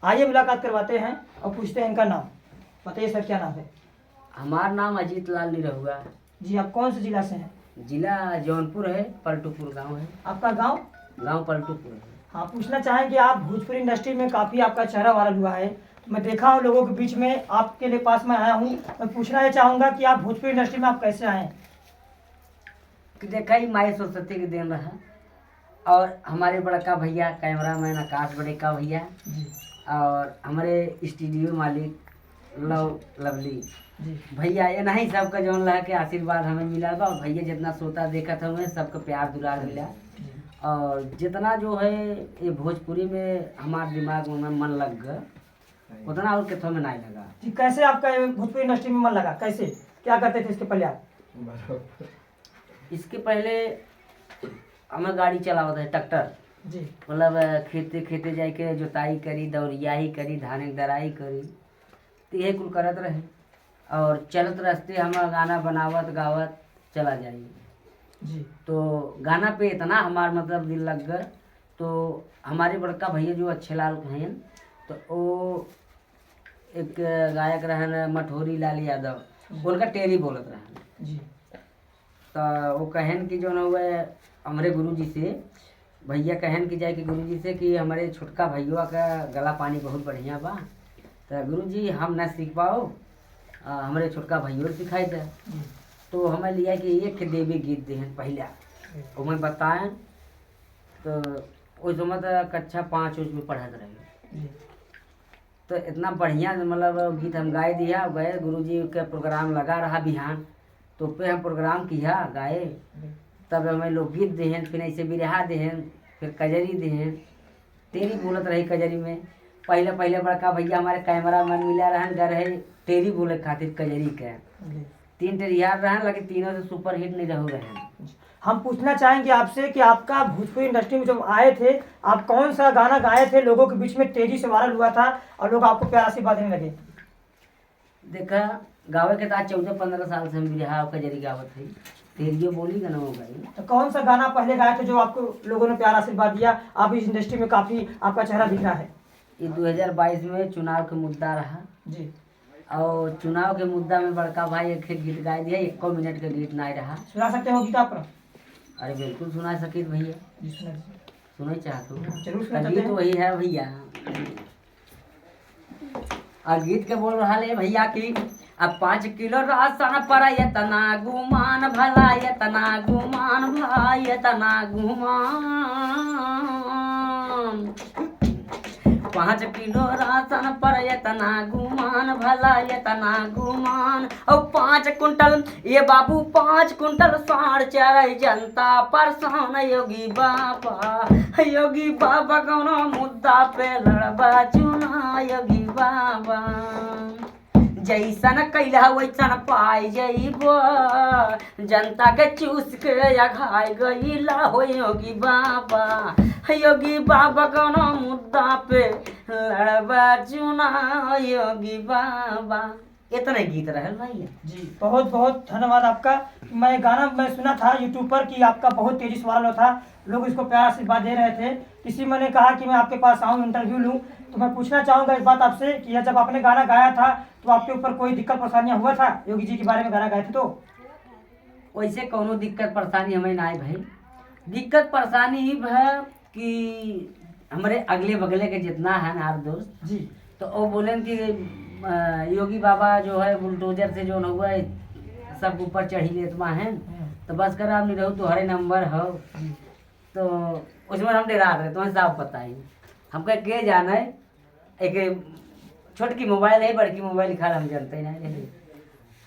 आइए मुलाकात करवाते हैं और पूछते हैं इनका नाम। बताइए सर, क्या नाम है? हमारा नाम अजीत लाल निरहुआ। जी, आप कौन से जिला से हैं? जिला जौनपुर है, पलटूपुर गांव है। आपका गांव? गांव पलटूपुर है। हाँ, पूछना चाहें कि आप भोजपुरी इंडस्ट्री में काफ़ी आपका चेहरा वायरल हुआ है। तो मैं देखा हूँ लोगों के बीच में, आपके लिए पास में आया हूँ। मैं पूछना ये चाहूँगा कि आप भोजपुरी इंडस्ट्री में आप कैसे आए? कि देखा ही माई सरस्वती के दिन रहा, और हमारे बड़का भैया कैमरामैन आकाश बड़ेका भैया, जी और हमारे स्टूडियो मालिक लवली जी भैया, ये नहीं सबका जौन लगा के आशीर्वाद हमें मिला बा। और भैया जितना सोता देखा था हमें सबका प्यार दुलार मिला। और जितना जो है ये भोजपुरी में हमारे दिमाग में मन लग गया, उतना और कितों में नहीं लगा। जी, कैसे आपका ये भोजपुरी इंडस्ट्री में मन लगा? कैसे, क्या करते थे इसके पहले आप? इसके पहले हमें गाड़ी चलावत है ट्रैक्टर, जी मतलब खेते खेते जाके जोताई करी, दौरियाही करी, धान की दराई करी, तो यही कुल करत रहे। और चलत रास्ते हम गाना बनावत गावत चला जाइए। जी तो गाना पे इतना हमार मतलब दिल लग गया। तो हमारे बड़का भैया जो अच्छे लाल हैं, तो वो एक गायक रहन मठोरी लाल यादव, उनका टेरी बोलत रहन। जी तो वो कहन कि जो न हुए हमारे गुरुजी से, भैया कहन कि जाए कि गुरुजी से कि हमारे छोटका भैया का गला पानी बहुत बढ़िया बा, तो गुरुजी हम ना सीख पाओ, हमारे छोटका भैया सिखाई दे। जी तो हमें लिया कि एक देवी गीत देहन पहला, वो मैं बताएं। तो उस समय तो कक्षा 5 उसमें पढ़त रहे। जी तो इतना बढ़िया मतलब गीत हम गाए दिया। गए गुरुजी का प्रोग्राम लगा रहा बिहान, तो पे हम प्रोग्राम किया गाए। तब हमें लोकगीत देहन, फिर ऐसे बिरहा देहन, फिर कजरी देहन, तेरी बोलत रही कजरी में। पहले पहले बड़का भैया हमारे कैमरा मैन मिला रहन घर है तेरी बोले खातिर कजरी के जी 3 टेरियार रहन, लेकिन तीनों से सुपर हिट नहीं रहू रहन। हम पूछना चाहेंगे आपसे कि आपका भोजपुरी इंडस्ट्री में जब आए थे, आप कौन सा गाना गाए थे, लोगों के बीच में तेजी से वायरल हुआ था और लोग आपको प्यार आशीर्वाद देने लगे? देखा गावे के तो 14-15 साल से हम बिरहा और कजरी गावत है, तेरियो बोली का ना हो गई। तो कौन सा गाना पहले गाए थे जो आपको लोगों ने प्यार आशीर्वाद दिया? आप इस इंडस्ट्री में काफ़ी आपका चेहरा दिख रहा है। ये 2022 में चुनाव का मुद्दा रहा, जी, और चुनाव के मुद्दा में बड़का भाई एक गीत गाए दिया। 1 मिनट का गीत नहीं रहा। सुना सकते हो गीत आप? अरे बिल्कुल सुना सकित भैया, जी सुना दीजिए। सुने चाहते जरूर सुना हो? चाहते गीत हैं। वही है भैया। और गीत के बोल रहा है भैया कि अब 5 किलो राशन पर यतना गुमान भला, यतना गुमान भाई, यतना गुमान। 5 किलो राशन पर यतना गुमान भला, यतना गुमान। और 5 कुंटल ये बाबू 5 कुंटल साढ़ चढ़ जनता परेशान। योगी बाबा कौनो मुद्दा पे लड़बा चुना। योगी बाबा जैसन कैला वैसन पाई जइबो, जनता के चूस के अघाई गईला हो। योगी बाबा कौनो मुद्दा पे लड़बा चुना। योगी बाबा, इतने गीत रहल भैया। जी, बहुत बहुत धन्यवाद आपका। मैं सुना था यूट्यूब पर कि आपका बहुत तेजी से वायरल था, लोग इसको प्यार आशीर्वाद दे रहे थे। किसी मैंने कहा कि मैं आपके पास आऊँ, इंटरव्यू लूँ। तो मैं पूछना चाहूँगा इस बात आपसे कि यह जब आपने गाना गाया था तो आपके ऊपर कोई दिक्कत परेशानियाँ हुआ था? योगी जी के बारे में गाना गाए थे तो वैसे कौनो दिक्कत परेशानी हमें ना आई भाई। दिक्कत परेशानी ही है कि हमारे अगले बगले के जितना है ना दोस्त जी तो वो बोले कि योगी बाबा जो है बुलडोजर से जो न हुआ है सब ऊपर चढ़ी लेतमा है, तो बस कर आप नहीं रहू तुम्हारे नंबर हो। तो उसमें हम डरा रहे, तुम्हें साफ पता ही हम कह के जाना है। एक छोटकी मोबाइल है, बड़की मोबाइल खा हम जानते ही नहीं।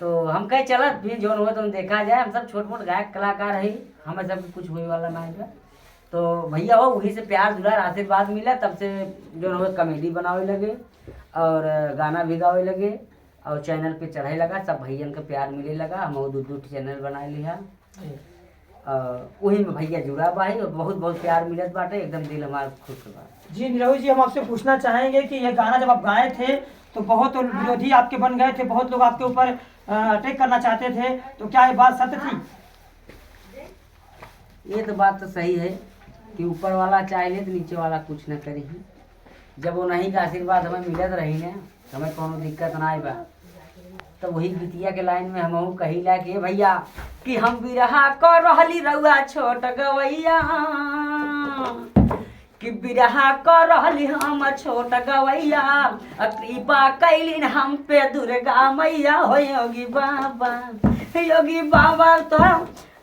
तो हम कहे चला फिर जो हुआ तुम देखा जाए, हम सब छोट मोट गायक कलाकार है, हमें सब कुछ हुए वाला ना है। तो भैया हो वही से प्यार दुलार आशीर्वाद मिला, तब से जो हुए कॉमेडी बनावे लगे और गाना भी गावे लगे और चैनल पे चढ़े लगा। सब भैया का प्यार मिले लगा, हम 2 चैनल बना लिया। वही में भैया जुड़ा भाई और बहुत बहुत प्यार मिलत बाटे, एकदम दिल हमारा खुश बा। जी निरहु जी, हम आपसे पूछना चाहेंगे कि यह गाना जब आप गाए थे तो बहुत विरोधी आपके बन गए थे, बहुत लोग आपके ऊपर अटैक करना चाहते थे, तो क्या ये बात सत्य थी? ये तो बात तो सही है कि ऊपर वाला चाहे तो नीचे वाला कुछ न करे ही। जब वो नहीं का आशीर्वाद हमें मिलत रही ने हमें कोनो दिक्कत ना बा। तो वही गीतिया के लाइन में हम कही ला कि भैया कि हम बिरहा कर रहली रउआ छोट गवैया कि बिरहा कर रहली हम छोट गवैया कृपा कैलिन हम पे दुर्गा मैया हो योगी बाबा तो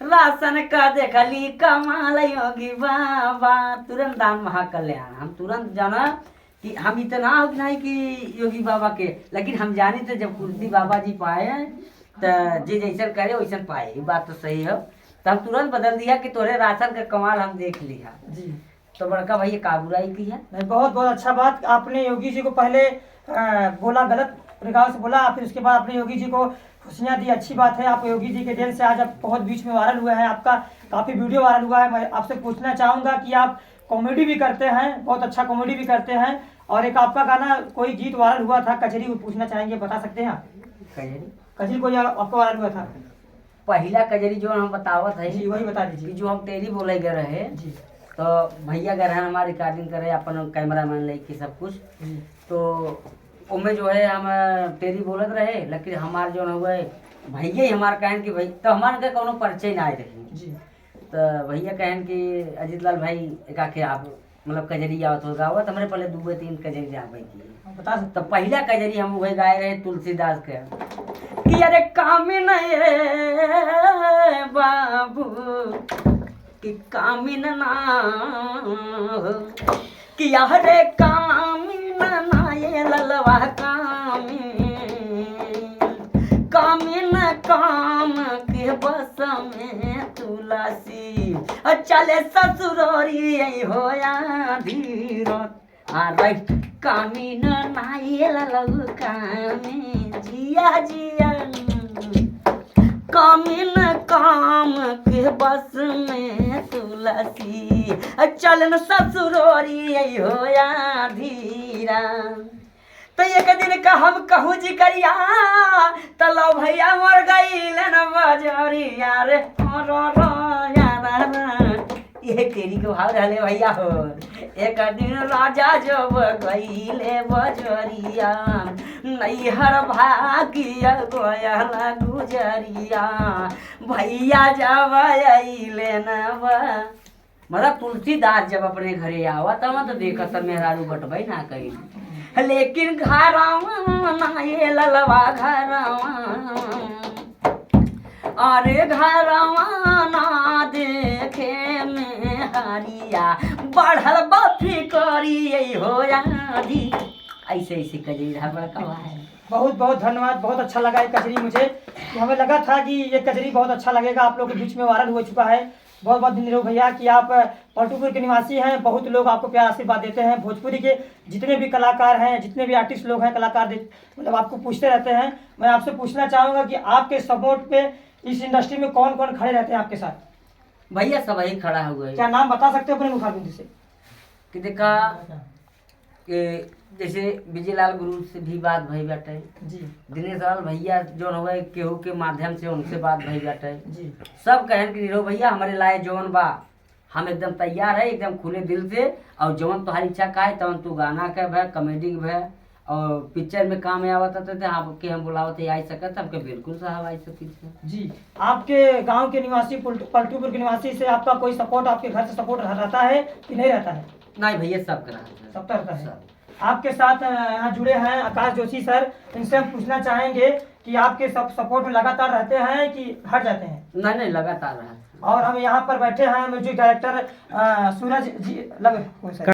राशन का देखली कमाल योगी बाबा तुरंत दान महाकल्याण। हम तुरंत जाना कि हम इतना नहीं कि योगी बाबा के, लेकिन हम जाने थे जब कुर्सी बाबा जी पाए तो जे जैसन करे वैसन पाए। ये बात तो सही है। तो हम तुरंत बदल दिया कि तोरे राशन का कमाल हम देख लिया जी। तो बड़का भैया का बुराई की है। नहीं, बहुत बहुत अच्छा बात आपने योगी जी को पहले बोला गलत प्रकार से बोला, फिर उसके बाद आपने योगी जी को खुशियाँ दी। अच्छी बात है, आप योगी जी के देन से आज आप बहुत बीच में वायरल हुआ है, आपका काफ़ी वीडियो वायरल हुआ है। मैं आपसे पूछना चाहूँगा कि आप कॉमेडी भी करते हैं, बहुत अच्छा कॉमेडी भी करते हैं, और एक आपका गाना कोई गीत वायरल हुआ था कचरी, वो पूछना चाहेंगे, बता सकते हैं आप? कजरी कोई आपका वायरल हुआ था? पहला कजरी जो हम बतावत है जी वही बता दीजिए। जो हम तेरी बोले गए रहे जी तो भैया गए रहे हमारे रिकॉर्डिंग करे अपन कैमरा मैन लेके सब कुछ। तो उनमें जो है हम तेरी बोलत रहे, लेकिन हमारे जो हुआ भैया ही हमारे कहन कि भाई तो हमारे के कोनो परिचय ना आए रही जी। तो भैया कहन कि अजीत लाल भाई एक आके आप मतलब कजरी आवत हो गावत हमारे पहले 2-3 कजरी जावे की बता सकते? तो पहला कजरी हम वही गाए रहे तुलसीदास के कि अरे काम नहीं बाबू कि कामिन ना हो कि अरे कामिन ना ये ललवा कामिन काम के बस में तुलसी चले ससुरोरी होया धीरत अरे कामिन ना ये ललवा जिया जिया कामिन काम के बस में तुलसी चलन ससुरोरी होया धीरा। तो एक दिन का हम कहूँ जी करिया तलो भैया मर गई न बजरिया रे रो रो ये तेरी को भाव रहले भैया हो। एक दिन राजा जब गईले बजरिया नैहर भागिया गोयला गुजरिया भैया जब अइले न मतलब तुलसीदास जब अपने घरे आवा तब तो देखा सब मेहरारू बटबई ना कही, लेकिन घरवा ना ये ललवा घरवा अरे घरवा ना देखे में हरिया बढ़ल बफी करी होया दी। ऐसे ऐसे कजरी बड़का है। बहुत बहुत धन्यवाद, बहुत अच्छा लगा ये कजरी मुझे। कि हमें लगा था कि ये कजरी बहुत अच्छा लगेगा, आप लोग के बीच में वायरल हो चुका है। बहुत बहुत धन्यवाद भैया कि आप पलटूपुर के निवासी हैं। बहुत लोग आपको प्यार आशीर्वाद देते हैं। भोजपुरी के जितने भी कलाकार हैं, जितने भी आर्टिस्ट लोग हैं, कलाकार मतलब आपको पूछते रहते हैं। मैं आपसे पूछना चाहूँगा कि आपके सपोर्ट पे इस इंडस्ट्री में कौन कौन खड़े रहते हैं आपके साथ? भैया सब ही खड़ा हुआ है। क्या नाम बता सकते हो अपने मुखारबिंद से? कि देखा कि जैसे विजय लाल गुरु से भी बात भई बाटे जी, दिनेश लाल भैया जो हुए केहू के माध्यम से उनसे बात भई बाटे जी। सब कहन कि नीरव भैया हमारे लाए जौन बा हम एकदम तैयार है, एकदम खुले दिल से। और जौन तुम्हारी इच्छा का है तवन तू गाना के भय, कॉमेडी के भय और पिक्चर में काम आवत थे आपके हम बुलावत आई सकत हमके बिल्कुल साहब आई सकी जी। आपके गांव के निवासी पलटूपुर के निवासी से आपका कोई सपोर्ट, आपके घर से सपोर्ट रहता है कि नहीं रहता है? नहीं भैया सब करा सबका रहता है। आपके साथ यहाँ जुड़े हैं आकाश जोशी सर, इनसे हम पूछना चाहेंगे कि आपके सब सपोर्ट में लगातार रहते हैं कि हट जाते हैं? नहीं लगातार रहा। और हम यहाँ पर बैठे हैं म्यूजिक डायरेक्टर सूरज जी लग